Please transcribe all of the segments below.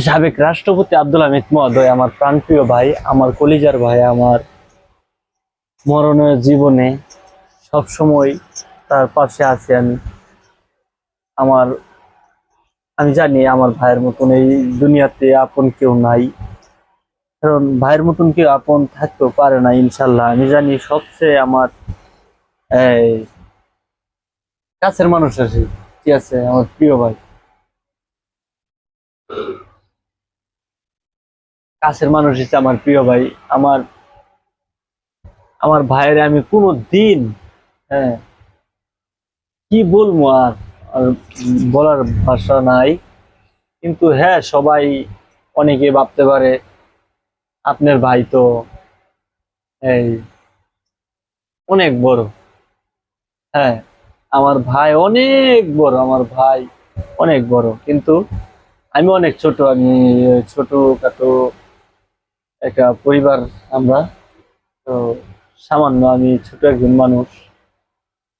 সাবেক রাষ্ট্রপতি আব্দুল হামিদ মহোদয় আমার প্রাণপ্রিয় ভাই, আমার কলিজার ভাই, আমার মরণের জীবনে সব সময় তার পাশে আছি আমি। আমার আমি জানি আমার ভাইয়ের মতন এই দুনিয়াতে আপন কেউ নাই, কারণ ভাইয়ের মতন কেউ আপন থাকতেও পারে না ইনশাল্লাহ। আমি জানি সবচেয়ে আমার এই কাছের মানুষ আছে, কি আছে, আমার প্রিয় ভাই, কাছের মানুষ হিসেবে আমার প্রিয় ভাই। আমার আমার ভাইয়ের আমি কোনো দিন, হ্যাঁ, কি বলবো আর, আর বলার ভাষা নাই। কিন্তু হ্যাঁ, সবাই অনেকে ভাবতে পারে আপনার ভাই তো এই অনেক বড়। হ্যাঁ, আমার ভাই অনেক বড়, আমার ভাই অনেক বড়, কিন্তু আমি অনেক ছোট। আমি ছোটখাটো একটা পরিবার আমরা, তো সামান্য আমি ছোট একজন মানুষ।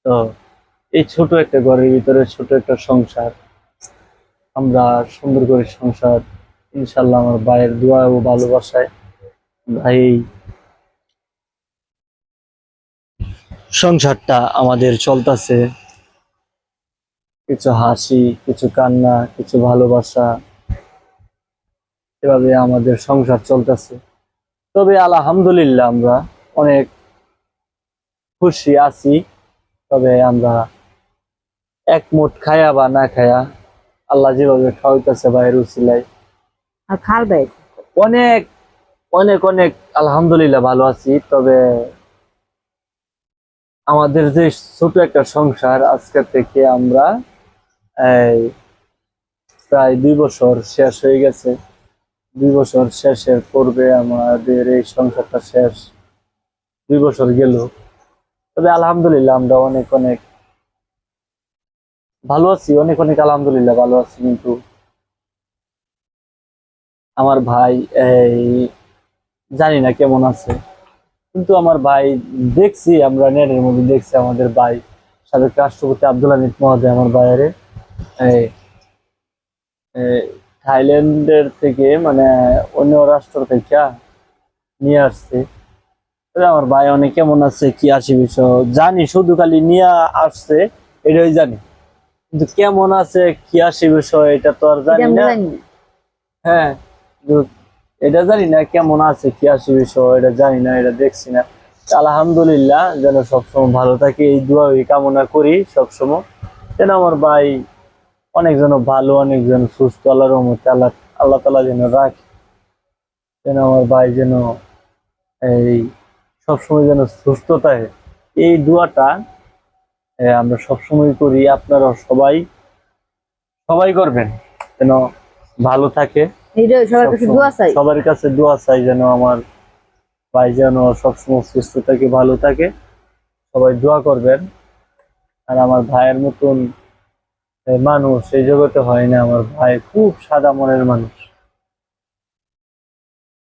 তো এই ছোট একটা ঘরের ভিতরে ছোট একটা সংসার, আমরা সুন্দর করে সংসার, ইনশাল্লাহ আমার ভাইয়ের দোয়া ও ভালোবাসায় ভাই সংসারটা আমাদের চলতেছে। কিছু হাসি, কিছু কান্না, কিছু ভালোবাসা, এভাবে আমাদের সংসার চলতেছে। তবে আলহামদুলিল্লাহ আমরা অনেক খুশি আছি। তবে আমরা এক মুঠ খায়া বা না খায়া, আল্লাহ যেভাবে খাওয়াইতেছে ভাইয়ের উসিলায়, আর খাল ভাই অনেক অনেক অনেক আলহামদুলিল্লাহ ভালো আছি। তবে আমাদের যে ছোট একটা সংসার, আজকে থেকে আমরা এই প্রায় 2 বছর শেষ হয়ে গেছে। 2 বছর শেষের পূর্বে আমাদের এই সংসারটা শেষ, 2 বছর গেল। তবে আলহামদুলিল্লাহ আমরা অনেক অনেক ভালো আছি, অনেক অনেক আলহামদুলিল্লাহ ভালো আছি। কিন্তু আমার ভাই এই জানি না কেমন আছে, কিন্তু আমার ভাই দেখছি, আমরা নেটের মধ্যে দেখছি আমাদের ভাই সাবেক রাষ্ট্রপতি আব্দুল হামিদ মহোদয় আমার ভাইয়ের এই এই থাইল্যান্ডের থেকে, মানে অন্য রাষ্ট্র থেকে নিয়ে আসছে। তবে আমার ভাই অনেক কেমন আছে, কি আসে বিষয় জানি, শুধু খালি নিয়ে আসছে এটাই জানি, কিন্তু কেমন আছে কি আসে বিষয় এটা তো আর জানি না। হ্যাঁ, কিন্তু এটা জানি না কেমন আছে কি আসে বিষয়, এটা জানি না, এটা দেখছি না। আলহামদুলিল্লাহ যেন সবসময় ভালো থাকে, এই দোয়া কামনা করি সবসময়, যেন আমার ভাই অনেক যেন ভালো, অনেক যেন সুস্থ, আল্লাহর রহমতে আল্লাহ আল্লাহ তাআলা যেন রাখে, যেন আমার ভাই যেন এই সবসময় যেন সুস্থতায়, এই দোয়াটা আমরা সবসময় করি। আপনারা সবাই সবাই করবেন যেন ভালো থাকে। সবার কাছে দোয়া চাই। সবার কাছে দোয়া চাই যেন আমার ভাই যেন সবসময় সুস্থ থাকে, ভালো থাকে। সবাই দোয়া করবেন। আর আমার ভাইয়ের মতন মানুষ এই জগতে হয় না। আমার ভাই খুব সাদা মনের মানুষ।